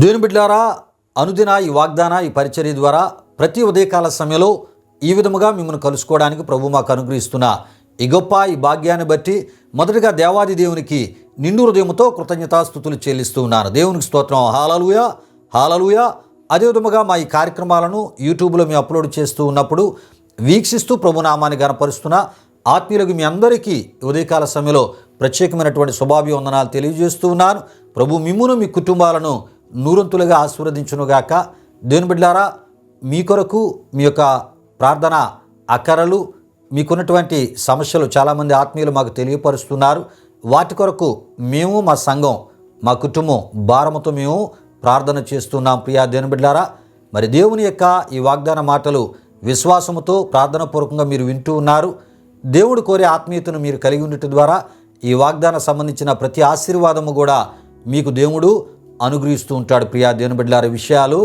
దేవుని బిడ్డలారా, అనుదిన ఈ వాగ్దాన ఈ పరిచర్య ద్వారా ప్రతి ఉదయకాల సమయంలో ఈ విధముగా మిమ్మల్ని కలుసుకోవడానికి ప్రభు మాకు అనుగ్రహిస్తున్న ఈ గొప్ప ఈ భాగ్యాన్ని బట్టి మొదటగా దేవాది దేవునికి నిండు హృదయంతో కృతజ్ఞతాస్తుతులు చెల్లిస్తూ ఉన్నాను. దేవునికి స్తోత్రం. హల్లెలూయా, హల్లెలూయా. అదే విధముగా మా ఈ కార్యక్రమాలను యూట్యూబ్లో మేము అప్లోడ్ చేస్తూ ఉన్నప్పుడు వీక్షిస్తూ ప్రభునామాన్ని గణపరుస్తున్న ఆత్మీయులకు మీ అందరికీ ఉదయకాల సమయంలో ప్రత్యేకమైనటువంటి శుభాభివందనాలు తెలియజేస్తూ ఉన్నాను. ప్రభు మిమ్మును మీ కుటుంబాలను నూరంతులుగా ఆశీర్వదించునుగాక. దేవుని బిడ్డలారా, మీ కొరకు మీ యొక్క ప్రార్థన అక్కరలు, మీకున్నటువంటి సమస్యలు చాలామంది ఆత్మీయులు మాకు తెలియపరుస్తున్నారు. వాటి కొరకు మేము మా సంఘం మా కుటుంబం భారముతో మేము ప్రార్థన చేస్తున్నాం. ప్రియా దేవుని బిడ్డలారా, మరి దేవుని యొక్క ఈ వాగ్దాన మాటలు విశ్వాసముతో ప్రార్థనాపూర్వకంగా మీరు వింటూ ఉన్నారు. దేవుడు కోరే ఆత్మీయతను మీరు కలిగి ఉండటం ద్వారా ఈ వాగ్దానం సంబంధించిన ప్రతి ఆశీర్వాదము కూడా మీకు దేవుడు అనుగ్రహిస్తూ ఉంటాడు. ప్రియా దేవుని బిడ్డలారా, విషయాలు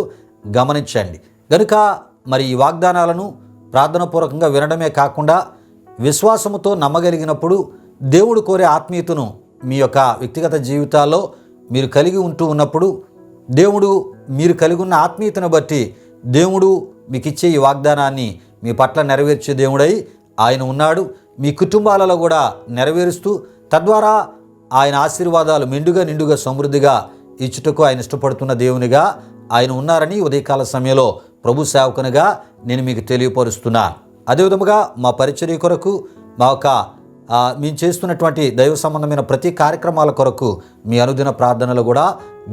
గమనించండి. కనుక మరి ఈ వాగ్దానాలను ప్రార్థనాపూర్వకంగా వినడమే కాకుండా విశ్వాసముతో నమ్మగలిగినప్పుడు దేవుడు కోరే ఆత్మీయతను మీ యొక్క వ్యక్తిగత జీవితాల్లో మీరు కలిగి ఉంటూ ఉన్నప్పుడు దేవుడు మీరు కలిగి ఉన్న ఆత్మీయతను బట్టి దేవుడు మీకు ఇచ్చే ఈ వాగ్దానాన్ని మీ పట్ల నెరవేర్చే దేవుడై ఆయన ఉన్నాడు. మీ కుటుంబాలలో కూడా నెరవేరుస్తూ తద్వారా ఆయన ఆశీర్వాదాలు మెండుగా నిండుగా సమృద్ధిగా ఇచ్చుటకు ఆయన ఇష్టపడుతున్న దేవునిగా ఆయన ఉన్నారని ఉదయకాల సమయంలో ప్రభు సేవకునిగా నేను మీకు తెలియపరుస్తున్నాను. అదేవిధముగా మా పరిచర్య కొరకు మా యొక్క మేము చేస్తున్నటువంటి దైవ సంబంధమైన ప్రతి కార్యక్రమాల కొరకు మీ అనుదిన ప్రార్థనలు కూడా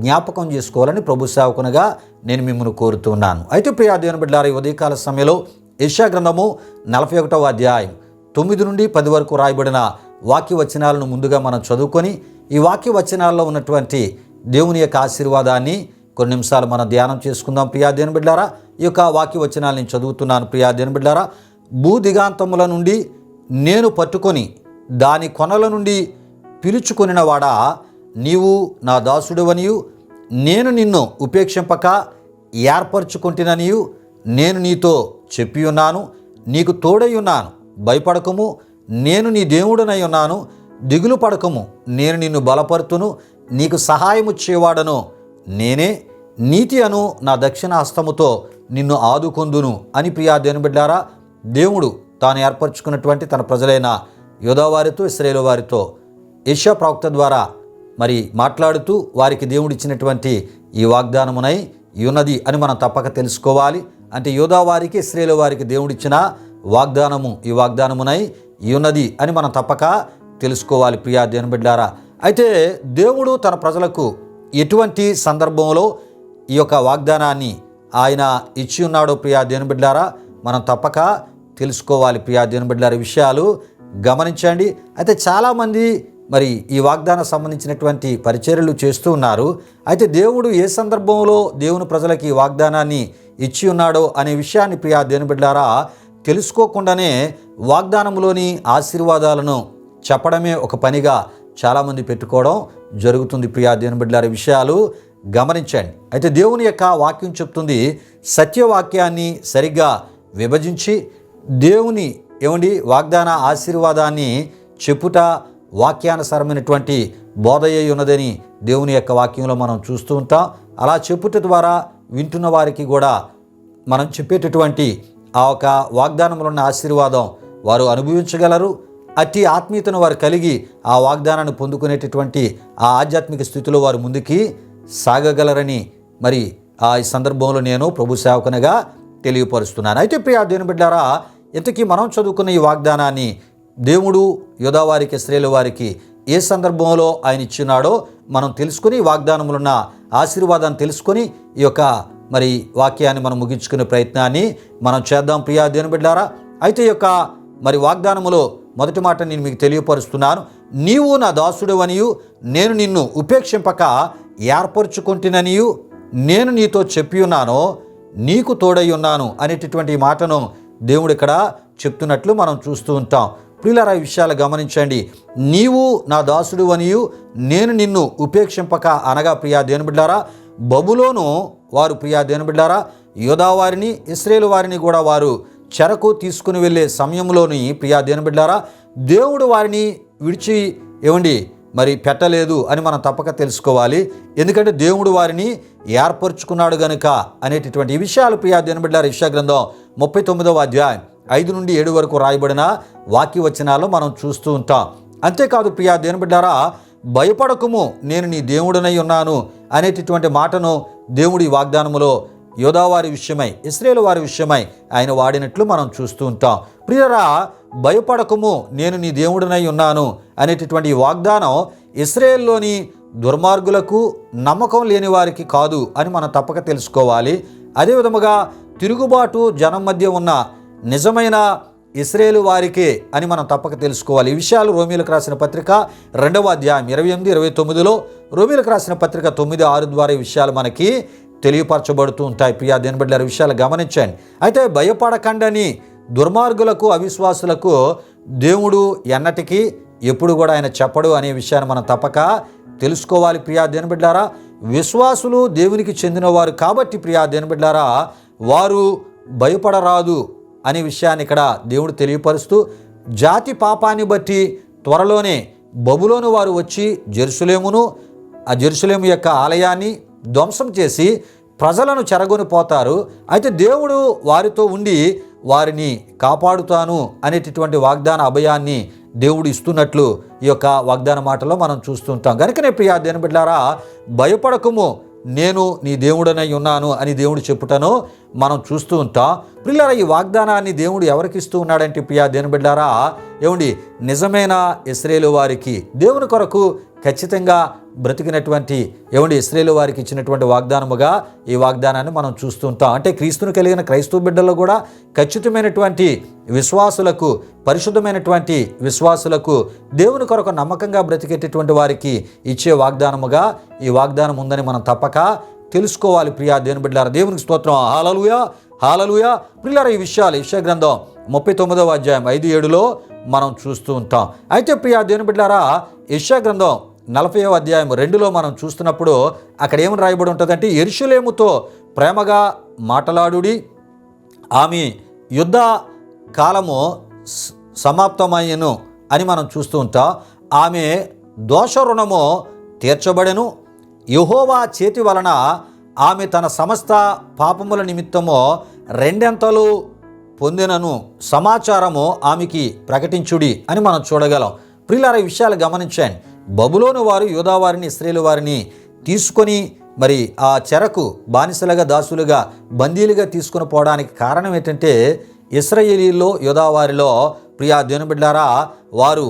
జ్ఞాపకం చేసుకోవాలని ప్రభు సేవకునిగా నేను మిమ్మల్ని కోరుతున్నాను. అయితే ప్రియా దేవుని బిడ్డలారా, ఈ ఉదయకాల సమయంలో యెషయా గ్రంథము 41వ అధ్యాయం 9 నుండి 10 వరకు రాయబడిన వాక్య వచనాలను ముందుగా మనం చదువుకొని ఈ వాక్య వచనాల్లో ఉన్నటువంటి దేవుని యొక్క ఆశీర్వాదాన్ని కొన్ని నిమిషాలు మనం ధ్యానం చేసుకుందాం. ప్రియా దేవుని బిడ్డలారా, ఈ యొక్క వాక్య వచనాలు నేను చదువుతున్నాను. ప్రియా దేవుని బిడ్డలారా, భూదిగాంతముల నుండి నేను పట్టుకొని దాని కొనల నుండి పిలుచుకొనిన వాడా, నీవు నా దాసుడవనియు నేను నిన్ను ఉపేక్షింపక ఏర్పరచుకుంటుననియు నేను నీతో చెప్పి ఉన్నాను. నీకు తోడై ఉన్నాను, భయపడకము, నేను నీ దేవుడనై ఉన్నాను. దిగులు పడకము, నేను నిన్ను బలపరుతును, నీకు సహాయము చేయవాడను నేనే. నీతి అను నా దక్షిణ హస్తముతో నిన్ను ఆదుకొందును అని. ప్రియా దేవుని బిడ్డలారా, దేవుడు తాను ఏర్పరచుకున్నటువంటి తన ప్రజలైన యోధావారితో ఇశ్రాయేలు వారితో యెషయా ప్రవక్త ద్వారా మరి మాట్లాడుతూ వారికి దేవుడు ఇచ్చినటువంటి ఈ వాగ్దానమునై ఉన్నది అని మనం తప్పక తెలుసుకోవాలి. అంటే యోధావారికి ఇశ్రాయేలు వారికి దేవుడిచ్చిన వాగ్దానము ఈ వాగ్దానమునై ఉన్నది అని మనం తప్పక తెలుసుకోవాలి. ప్రియా దేవుని బిడ్డలారా, అయితే దేవుడు తన ప్రజలకు ఎటువంటి సందర్భంలో ఈ యొక్క వాగ్దానాన్ని ఆయన ఇచ్చి ఉన్నాడో ప్రియా దేవుని బిడ్డలారా మనం తప్పక తెలుసుకోవాలి. ప్రియా దేవుని బిడ్డలారా, విషయాలు గమనించండి. అయితే చాలామంది మరి ఈ వాగ్దానం సంబంధించినటువంటి పరిచర్యలు చేస్తూ ఉన్నారు. అయితే దేవుడు ఏ సందర్భంలో దేవుని ప్రజలకి ఈ వాగ్దానాన్ని ఇచ్చి ఉన్నాడో అనే విషయాన్ని ప్రియా దేవుని బిడ్డలారా తెలుసుకోకుండానే వాగ్దానంలోని ఆశీర్వాదాలను చెప్పడమే ఒక పనిగా చాలామంది పెట్టుకోవడం జరుగుతుంది. ప్రియా దేవుని బిడ్డలారా, విషయాలు గమనించండి. అయితే దేవుని యొక్క వాక్యం చెప్తుంది, సత్యవాక్యాన్ని సరిగ్గా విభజించి దేవుని వాగ్దాన ఆశీర్వాదాన్ని చెప్పుట వాక్యానుసారమైనటువంటి బోధయ్య ఉన్నదని దేవుని యొక్క వాక్యంలో మనం చూస్తూ ఉంటాం. అలా చెప్పుట ద్వారా వింటున్న వారికి కూడా మనం చెప్పేటటువంటి ఆ ఒక వాగ్దానంలో ఉన్న ఆశీర్వాదం వారు అనుభవించగలరు. అట్టి ఆత్మీయతను వారు కలిగి ఆ వాగ్దానాన్ని పొందుకునేటటువంటి ఆ ఆధ్యాత్మిక స్థితిలో వారు ముందుకి సాగగలరని మరి ఈ సందర్భంలో నేను ప్రభు సేవకునిగా తెలియపరుస్తున్నాను. అయితే ప్రియా దేవుని బిడ్డలారా, ఇంతకీ మనం చదువుకున్న ఈ వాగ్దానాన్ని దేవుడు యోధావారికి ఇశ్రాయేలు వారికి ఏ సందర్భంలో ఆయన ఇచ్చినాడో మనం తెలుసుకుని వాగ్దానంలో ఉన్న ఆశీర్వాదాన్ని తెలుసుకొని ఈ యొక్క మరి వాక్యాన్ని మనం ముగించుకునే ప్రయత్నాన్ని మనం చేద్దాం. ప్రియా దేవుని బిడ్డలారా, అయితే ఈ యొక్క మరి వాగ్దానములో మొదటి మాట నేను మీకు తెలియపరుస్తున్నాను. నీవు నా దాసుడవనియు నేను నిన్ను ఉపేక్షింపక ఏర్పరచుకుంటుననియు నేను నీతో చెప్పి ఉన్నానో నీకు తోడై ఉన్నాను అనేటటువంటి మాటను దేవుడు ఇక్కడ చెప్తున్నట్లు మనం చూస్తూ ఉంటాం. ప్రియులారా, ఈ విషయాలు గమనించండి. నీవు నా దాసుడవనియు నేను నిన్ను ఉపేక్షింపక అనగా ప్రియా దేవుని బిడ్డలారా, బబులోను వారు ప్రియా దేవుని బిడ్డలారా యోధావారిని ఇశ్రాయేలు వారిని కూడా వారు చెరకు తీసుకుని వెళ్ళే సమయంలోని ప్రియా దేవుని బిడ్డలారా దేవుడు వారిని విడిచి మరి పెట్టలేదు అని మనం తప్పక తెలుసుకోవాలి. ఎందుకంటే దేవుడు వారిని ఏర్పరచుకున్నాడు గనుక అనేటటువంటి ఈ విషయాలు ప్రియా దేవుని బిడ్డలారా యెషయా గ్రంథం 39వ అధ్యాయం 5 నుండి 7 వరకు రాయబడిన వాక్య వచనాల్లో మనం చూస్తూ ఉంటాం. అంతేకాదు ప్రియా దేవుని బిడ్డలారా, భయపడకుము నేను నీ దేవుడనై ఉన్నాను అనేటటువంటి మాటను దేవుడి వాగ్దానములో యోధావారి విషయమై, ఇశ్రాయేలు వారి విషయమై ఆయన వాడినట్లు మనం చూస్తూ ఉంటాం. ప్రియరా, భయపడకము నేను నీ దేవుడనై ఉన్నాను అనేటటువంటి ఈ వాగ్దానం ఇశ్రాయేల్లోని దుర్మార్గులకు, నమ్మకం లేని వారికి కాదు అని మనం తప్పక తెలుసుకోవాలి. అదేవిధముగా తిరుగుబాటు జనం మధ్య ఉన్న నిజమైన ఇశ్రాయేలు వారికే అని మనం తప్పక తెలుసుకోవాలి. ఈ విషయాలు రోమీలకు రాసిన పత్రిక 2వ అధ్యాయం 28-29లో, రోమీలకు రాసిన పత్రిక 9:6 ద్వారా ఈ విషయాలు మనకి తెలియపరచబడుతూ ఉంటాయి. ప్రియా దేవుని బిడ్డలారా, విషయాలు గమనించండి. అయితే భయపడకండని దుర్మార్గులకు, అవిశ్వాసులకు దేవుడు ఎన్నటికీ ఎప్పుడు కూడా ఆయన చెప్పడు అనే విషయాన్ని మనం తప్పక తెలుసుకోవాలి. ప్రియా దేవుని బిడ్డలారా, విశ్వాసులు దేవునికి చెందినవారు కాబట్టి ప్రియా దేవుని బిడ్డలారా, వారు భయపడరాదు అనే విషయాన్ని ఇక్కడ దేవుడు తెలియపరుస్తూ, జాతి పాపాన్ని బట్టి త్వరలోనే బబులోను వారు వచ్చి జెరూసలేమును, ఆ జెరూసలేము యొక్క ఆలయాన్ని ధ్వంసం చేసి ప్రజలను చెరగొని పోతారు. అయితే దేవుడు వారితో ఉండి వారిని కాపాడుతాను అనేటటువంటి వాగ్దాన అభయాన్ని దేవుడు ఇస్తున్నట్లు ఈ యొక్క వాగ్దాన మాటలో మనం చూస్తుంటాం. కనుకనే ప్రియా దేవుని బిడ్డలారా, భయపడకము నేను నీ దేవుడనై ఉన్నాను అని దేవుడు చెప్పుటను మనం చూస్తూ ఉంటాం. ప్రియులారా, ఈ వాగ్దానాన్ని దేవుడు ఎవరికి ఇస్తూ ఉన్నాడంటే ప్రియా దేవుని బిడ్డలారా, ఏమండి, నిజమైన ఇశ్రాయేలు వారికి, దేవుని కొరకు ఖచ్చితంగా బ్రతికినటువంటి ఇశ్రాయేలు వారికి ఇచ్చినటువంటి వాగ్దానముగా ఈ వాగ్దానాన్ని మనం చూస్తూ ఉంటాం. అంటే క్రీస్తును కలిగిన క్రైస్తవ బిడ్డల్లో కూడా ఖచ్చితమైనటువంటి విశ్వాసులకు, పరిశుద్ధమైనటువంటి విశ్వాసులకు, దేవుని కొరకు నమ్మకంగా బ్రతికేటటువంటి వారికి ఇచ్చే వాగ్దానముగా ఈ వాగ్దానం ఉందని మనం తప్పక తెలుసుకోవాలి. ప్రియా దేవుని బిడ్డలారా, దేవునికి స్తోత్రం. హల్లెలూయా, హల్లెలూయా. ప్రియులారా, ఈ విషయాలు యెషయా గ్రంథం 39వ అధ్యాయం 5-7లో మనం చూస్తూ ఉంటాం. అయితే ప్రియా దేవుని బిడ్డలారా, యెషయా గ్రంథం 40వ అధ్యాయం 2లో మనం చూస్తున్నప్పుడు అక్కడ ఏమని రాయబడి ఉంటుందంటే, యెరూషలేముతో ప్రేమగా మాటలాడుడి, ఆమె యుద్ధ కాలము సమాప్తమయ్యను అని మనం చూస్తూ ఉంటాం. ఆమె దోష రుణము తీర్చబడెను, యెహోవా చేతి వలన ఆమె తన సమస్త పాపముల నిమిత్తము 2 పొందినను సమాచారము ఆమెకి ప్రకటించుడి అని మనం చూడగలం. ప్రియులారా, ఈ విషయాలు గమనించండి. బబులోను వారు యూదా వారిని, ఇశ్రాయేలు వారిని తీసుకొని మరి ఆ చెరకు బానిసలుగా, దాసులుగా, బందీలుగా తీసుకొని పోవడానికి కారణం ఏంటంటే, ఇశ్రాయేలీల్లో, యూదా వారిలో ప్రియా దేవుని బిడ్డలారా, వారు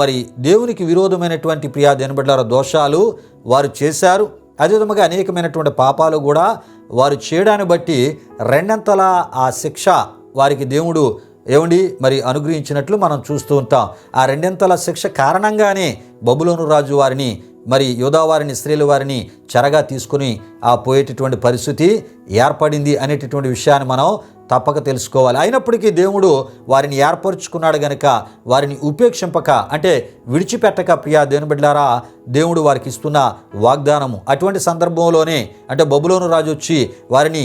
మరి దేవునికి విరోధమైనటువంటి ప్రియా దేవుని బిడ్డలారా దోషాలు వారు చేశారు. అదేవిధంగా అనేకమైనటువంటి పాపాలు కూడా వారు చేయడాన్ని బట్టి 2 ఆ శిక్ష వారికి దేవుడు మరి అనుగ్రహించినట్లు మనం చూస్తూ ఉంటాం. ఆ 2 శిక్ష కారణంగానే బబులోను రాజు వారిని, మరి యూదా వారిని, ఇశ్రాయేలు వారిని చెరగా తీసుకుని పోయేటటువంటి పరిస్థితి ఏర్పడింది అనేటటువంటి విషయాన్ని మనం తప్పక తెలుసుకోవాలి. అయినప్పటికీ దేవుడు వారిని ఏర్పరచుకున్నాడు గనుక వారిని ఉపేక్షింపక, అంటే విడిచిపెట్టక ప్రియా దేవుని బిడ్డలారా, దేవుడు వారికి ఇస్తున్న వాగ్దానము అటువంటి సందర్భంలోనే, అంటే బబులోను రాజు వచ్చి వారిని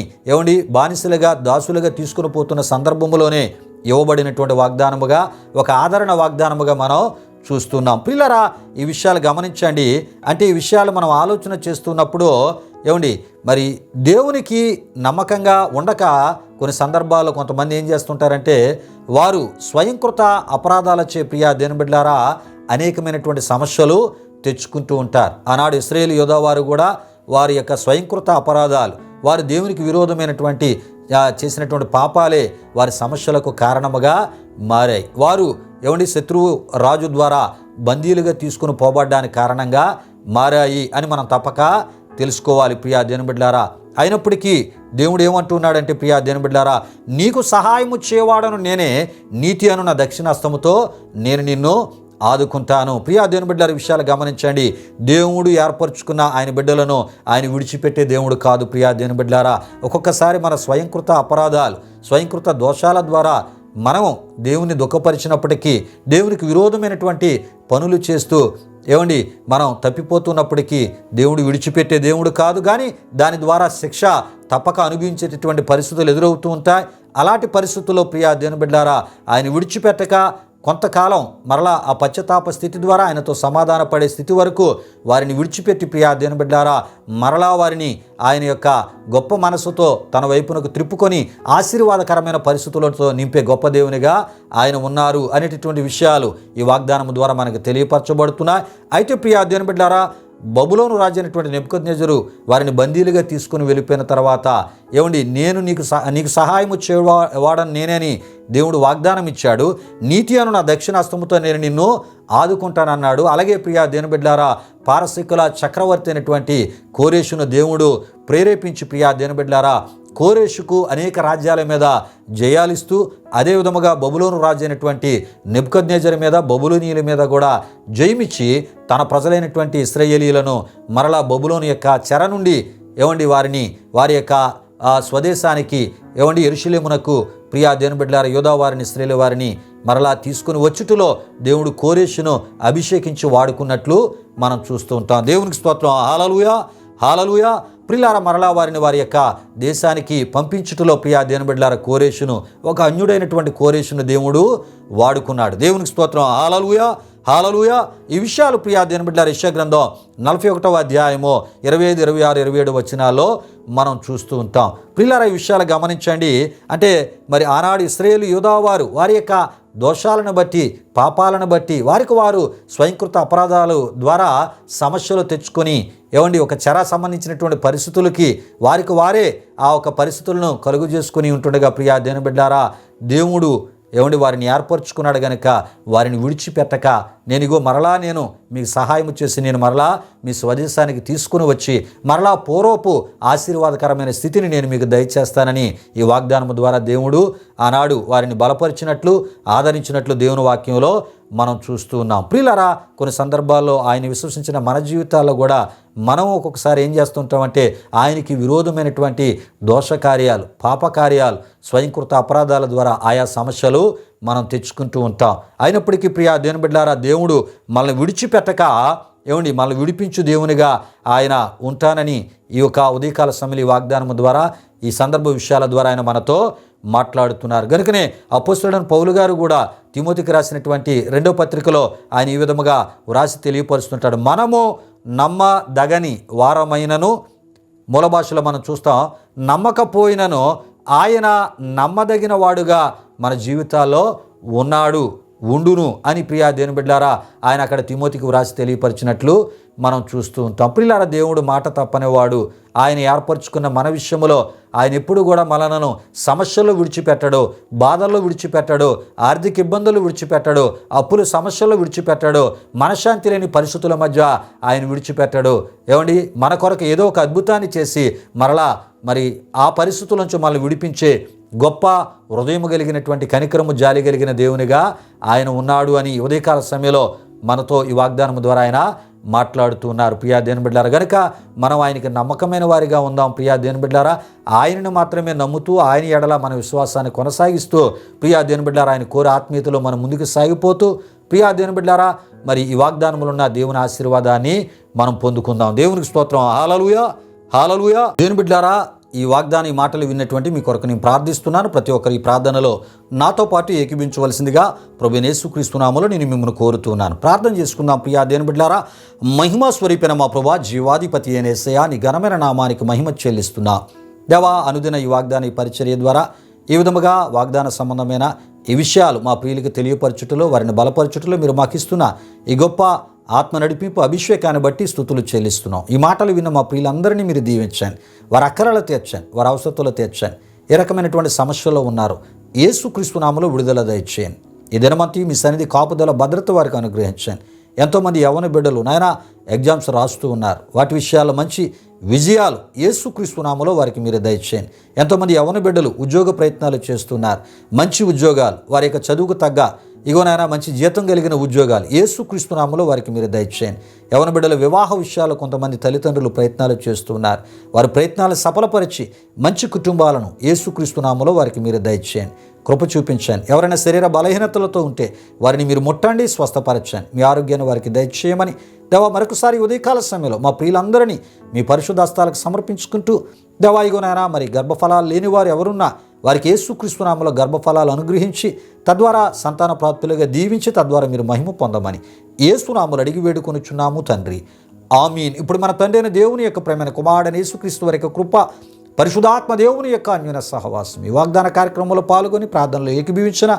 బానిసలుగా, దాసులుగా తీసుకుని పోతున్న సందర్భంలోనే ఇవ్వబడినటువంటి వాగ్దానముగా, ఒక ఆదరణ వాగ్దానముగా మనం చూస్తున్నాం. ప్రియులారా, ఈ విషయాలు గమనించండి. అంటే ఈ విషయాలు మనం ఆలోచన చేస్తున్నప్పుడు మరి దేవునికి నమ్మకంగా ఉండక కొన్ని సందర్భాల్లో కొంతమంది ఏం చేస్తుంటారంటే, వారు స్వయంకృత అపరాధాలచే ప్రియా దేవుని బిడ్డలారా అనేకమైనటువంటి సమస్యలు తెచ్చుకుంటూ ఉంటారు. ఆనాడు ఇశ్రాయేలు యూదా వారు కూడా వారి యొక్క స్వయంకృత అపరాధాలు, వారు దేవునికి విరోధమైనటువంటి చేసినటువంటి పాపాలే వారి సమస్యలకు కారణముగా మారాయి. వారు శత్రువు రాజు ద్వారా బందీలుగా తీసుకుని పోబడ్డానికి కారణంగా మారాయి అని మనం తప్పక తెలుసుకోవాలి. ప్రియా దేవుని బిడ్డలారా, అయినప్పటికీ దేవుడు ఏమంటున్నాడంటే, ప్రియా దేవుని బిడ్డలారా, నీకు సహాయము చేయవాడను నేనే, నీతి అను నా దక్షిణాస్తముతో నేను నిన్ను ఆదుకుంటాను. ప్రియా దేవుని బిడ్డలారా, విషయాలు గమనించండి. దేవుడు ఏర్పరచుకున్న ఆయన బిడ్డలను ఆయన విడిచిపెట్టే దేవుడు కాదు. ప్రియా దేవుని బిడ్డలారా, ఒక్కొక్కసారి మన స్వయంకృత అపరాధాలు, స్వయంకృత దోషాల ద్వారా మనం దేవుని దుఃఖపరిచినప్పటికీ, దేవునికి విరోధమైనటువంటి పనులు చేస్తూ మనం తప్పిపోతున్నప్పటికీ దేవుడు విడిచిపెట్టే దేవుడు కాదు. కానీ దాని ద్వారా శిక్ష తప్పక అనుభవించేటటువంటి పరిస్థితులు ఎదురవుతూ ఉంటాయి. అలాంటి పరిస్థితుల్లో ప్రియా దేవుని బిడ్డలారా, ఆయన విడిచిపెట్టక కొంతకాలం మరలా ఆ పశ్చాత్తాప స్థితి ద్వారా ఆయనతో సమాధాన పడే స్థితి వరకు వారిని విడిచిపెట్టి ప్రియా దేవుని బిడ్డలారా మరలా వారిని ఆయన యొక్క గొప్ప మనసుతో తన వైపునకు త్రిప్పుకొని ఆశీర్వాదకరమైన పరిస్థితులతో నింపే గొప్ప దేవునిగా ఆయన ఉన్నారు అనేటటువంటి విషయాలు ఈ వాగ్దానం ద్వారా మనకు తెలియపరచబడుతున్నాయి. అయితే ప్రియా దేవుని బిడ్డలారా బబులోను రాజు అయినటువంటి నెబుకద్నెజరు వారిని బందీలుగా తీసుకుని వెళ్ళిపోయిన తర్వాత ఏమండి నేను నీకు సహాయం చేయవాడని నేనని దేవుడు వాగ్దానం ఇచ్చాడు. నీతి అను నా దక్షిణాస్తముతో నేను నిన్ను ఆదుకుంటానన్నాడు. అలాగే ప్రియా దేవుని బిడ్డలారా పారసీకుల చక్రవర్తి అయినటువంటి కోరేషును దేవుడు ప్రేరేపించి ప్రియా దేవుని బిడ్డలారా కోరేషుకు అనేక రాజ్యాల మీద జయాలిస్తూ అదేవిధముగా బబులోను రాజు అయినటువంటి నెబుకద్నెజరు మీద బబులోనీయుల మీద కూడా జయమిచ్చి తన ప్రజలైనటువంటి ఇశ్రాయేలీయులను మరలా బబులోను యొక్క చెర నుండి వారి యొక్క స్వదేశానికి యెరూషలేమునకు ప్రియా దేవుని బిడ్డలారా యోధా వారిని ఇశ్రాయేలు వారిని మరలా తీసుకుని వచ్చుటలో దేవుడు కోరేషును అభిషేకించి వాడుకున్నట్లు మనం చూస్తూ ఉంటాం. దేవునికి స్తోత్రం. హల్లెలూయా హల్లెలూయా. ప్రియులారా మరలా వారిని వారి యొక్క దేశానికి పంపించుటలో ప్రియా దేవుని బిడ్డలారా కోరేషును ఒక అన్యుడైనటువంటి కోరేషును దేవుడు వాడుకున్నాడు. దేవునికి స్తోత్రం. హల్లెలూయా హల్లెలూయా. ఈ విషయాలు ప్రియా దేవుని బిడ్డలారా యెషయా గ్రంథం 41వ అధ్యాయము 25, 26, 27 వచనాల్లో మనం చూస్తూ ఉంటాం. ప్రియులారా ఈ విషయాలు గమనించండి. అంటే మరి ఆనాడు ఇశ్రాయేలు యూదా వారి యొక్క దోషాలను బట్టి పాపాలను బట్టి వారికి వారు స్వయంకృత అపరాధాలు ద్వారా సమస్యలు తెచ్చుకొని ఒక చెర సంబంధించినటువంటి పరిస్థితులకి వారికి వారే ఆ ఒక పరిస్థితులను కలుగు చేసుకుని ఉంటుండగా ప్రియా దేవుని బిడ్డలారా దేవుడు వారిని ఏర్పరచుకున్నాడు గనుక వారిని విడిచిపెట్టక నేను మీకు సహాయం చేసి నేను మరలా మీ స్వదేశానికి తీసుకుని వచ్చి మరలా పూర్వపు ఆశీర్వాదకరమైన స్థితిని నేను మీకు దయచేస్తానని ఈ వాగ్దానం ద్వారా దేవుడు ఆనాడు వారిని బలపరిచినట్లు ఆదరించినట్లు దేవుని వాక్యంలో మనం చూస్తూ ఉన్నాం. ప్రియులారా కొన్ని సందర్భాల్లో ఆయన విశ్వసించిన మన జీవితాల్లో కూడా మనం ఒక్కొక్కసారి ఏం చేస్తుంటామంటే ఆయనకి విరోధమైనటువంటి దోషకార్యాలు పాపకార్యాలు స్వయంకృత అపరాధాల ద్వారా ఆయా సమస్యలు మనం తెచ్చుకుంటూ ఉంటాం. అయినప్పటికీ ప్రియా దేవుని బిడ్డలారా దేవుడు మనల్ని విడిచిపెట్టక మనల్ని విడిపించు దేవునిగా ఆయన ఉంటానని ఈ యొక్క ఉదయకాల సమయంలో వాగ్దానం ద్వారా ఈ సందర్భ విషయాల ద్వారా ఆయన మనతో మాట్లాడుతున్నారు. కనుకనే అపోస్తలుడైన పౌలు గారు కూడా తిమోతికి రాసినటువంటి 2వ పత్రికలో ఆయన ఈ విధముగా వ్రాసి తెలియపరుస్తుంటాడు. మనము నమ్మదగని వారమైనను, మూల భాషలో మనం చూస్తాం, నమ్మకపోయినను ఆయన నమ్మదగిన వాడుగా మన జీవితాల్లో ఉండును అని ప్రియా దేవుని బిడ్డలారా ఆయన అక్కడ తిమోతికి వ్రాసి తెలియపరిచినట్లు మనం చూస్తూ ఉంటాం. ప్రియులారా దేవుడు మాట తప్పనేవాడు. ఆయన ఏర్పరచుకున్న మన విషయంలో ఆయన ఎప్పుడు కూడా మనలను సమస్యల్లో విడిచిపెట్టడు, బాధల్లో విడిచిపెట్టడు, ఆర్థిక ఇబ్బందులు విడిచిపెట్టడు, అప్పుల సమస్యల్లో విడిచిపెట్టడు, మనశ్శాంతి లేని పరిస్థితుల మధ్య ఆయన విడిచిపెట్టడు. మన కొరకు ఏదో ఒక అద్భుతాన్ని చేసి మరలా ఆ పరిస్థితుల నుంచి మనల్ని విడిపించే గొప్ప హృదయం కలిగినటువంటి కనికరము జాలి కలిగిన దేవునిగా ఆయన ఉన్నాడు అని ఉదయకాల సమయంలో మనతో ఈ వాగ్దానం ద్వారా ఆయన మాట్లాడుతూ ఉన్నారు. ప్రియా దేవుని బిడ్డలారా గనుక మనం ఆయనకి నమ్మకమైన వారిగా ఉందాం. ప్రియా దేవుని బిడ్డలారా ఆయనను మాత్రమే నమ్ముతూ ఆయన ఎడల మన విశ్వాసాన్ని కొనసాగిస్తూ ప్రియా దేవుని బిడ్డలారా ఆయన కోరి ఆత్మీయతలో మనం ముందుకు సాగిపోతూ ప్రియా దేవుని బిడ్డలారా ఈ వాగ్దానములు ఉన్న దేవుని ఆశీర్వాదాన్ని మనం పొందుకుందాం. దేవునికి స్తోత్రం. హల్లెలూయా హల్లెలూయా. దేవుని బిడ్డలారా ఈ వాగ్దానం ఈ మాటలు విన్నటువంటి మీ కొరకు నేను ప్రార్థిస్తున్నాను. ప్రతి ఒక్కరు ఈ ప్రార్థనలో నాతో పాటు ఏకీభించవలసిందిగా ప్రభువైన యేసుక్రీస్తు నామములో నేను మిమ్మల్ని కోరుతున్నాను. ప్రార్థన చేసుకుందాం. ప్రియా దేవుని బిడ్డలారా మహిమా స్వరూపైన మా ప్రభువా జీవాధిపతి అయిన యేసయ్యా నీ ఘనమైన నామానికి మహిమ చెల్లిస్తున్నా. దేవా అనుదిన ఈ వాగ్దాన ఈ పరిచర్య ద్వారా ఈ విధముగా వాగ్దాన సంబంధమైన ఈ విషయాలు మా ప్రియులకు తెలియపరచుటలో వారిని బలపరచుటలో మీరు మాకు ఇస్తున్న ఈ గొప్ప ఆత్మ నడిపింపు అభిషేకాన్ని బట్టి స్తుతులు చెల్లిస్తున్నాం. ఈ మాటలు విన్న మా ప్రియులందరినీ మీరు దీవించండి. వారి అక్కరలు తీర్చండి, వారి అవసరతలు తీర్చండి. ఏ రకమైనటువంటి సమస్యలో ఉన్నారు యేసుక్రీస్తు నామములో విడుదల దయచేయండి. ఈ దినమంతా మీ సన్నిధి కాపుదల భద్రత వారికి అనుగ్రహించండి. ఎంతోమంది యవ్వన బిడ్డలు ఎగ్జామ్స్ రాస్తూ ఉన్నారు. వాటి విషయాల్లో మంచి విజయాలు యేసుక్రీస్తు నామములో వారికి మీరు దయచేయండి. ఎంతోమంది యవ్వన బిడ్డలు ఉద్యోగ ప్రయత్నాలు చేస్తున్నారు. మంచి ఉద్యోగాలు వారి యొక్క చదువుకు తగ్గ మంచి జీతం కలిగిన ఉద్యోగాలు యేసుక్రీస్తు నామములో వారికి మీరు దయచేయండి. యవ్వన బిడ్డల వివాహ విషయాలు కొంతమంది తల్లిదండ్రులు ప్రయత్నాలు చేస్తున్నారు. వారి ప్రయత్నాలు సఫలపరిచి మంచి కుటుంబాలను యేసుక్రీస్తు నామములో వారికి మీరు దయచేయండి. కృప చూపించండి. ఎవరైనా శరీర బలహీనతలతో ఉంటే వారిని మీరు ముట్టండి, స్వస్థపరచండి. మీ ఆరోగ్యాన్ని వారికి దయచేయమని దేవా మరొకసారి ఉదయకాల సమయంలో మా ప్రియులందరినీ మీ పరిశుద్ధ హస్తాలకు సమర్పించుకుంటూ దేవా గర్భఫలాలు లేని వారు ఎవరున్నా వారికి యేసుక్రీస్తు నామములో గర్భఫలాలు అనుగ్రహించి తద్వారా సంతాన ప్రాప్తులుగా దీవించి తద్వారా మీరు మహిమ పొందమని యేసు నామములో అడిగి వేడుకొనుచున్నాము తండ్రి, ఆమీన్. ఇప్పుడు మన తండ్రి అయిన దేవుని యొక్క ప్రేమైన కుమారుడైన యేసుక్రీస్తు వారి యొక్క కృప, పరిశుద్ధాత్మ దేవుని యొక్క అన్యోన్య సహవాసం, ఈ వాగ్దాన కార్యక్రమంలో పాల్గొని ప్రార్థనలో ఏకీభవించిన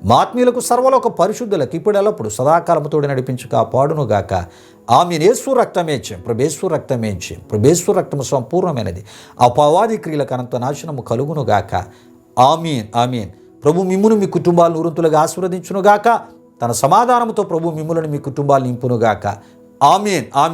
మా ఆత్మీయులకు సర్వలోక పరిశుద్ధులకు ఇప్పుడు ఎల్లప్పుడు సదాకాలముతోడి నడిపించి కాపాడునుగాక. ఆమీన్. యేసు రక్తమే జయం, ప్రభేశ్వర రక్తమే జయం, ప్రభేశ్వర రక్తము సంపూర్ణమైనది, అపవాది క్రియలకు అనంత నాశనము కలుగునుగాక. ఆమీన్, ఆమీన్. ప్రభు మిమ్మును మీ కుటుంబాలను నూరంతులుగా ఆశీర్వదించునుగాక. తన సమాధానముతో ప్రభు మిమ్ములను మీ కుటుంబాలు నింపునుగాక. ఆమీన్, ఆమీన్.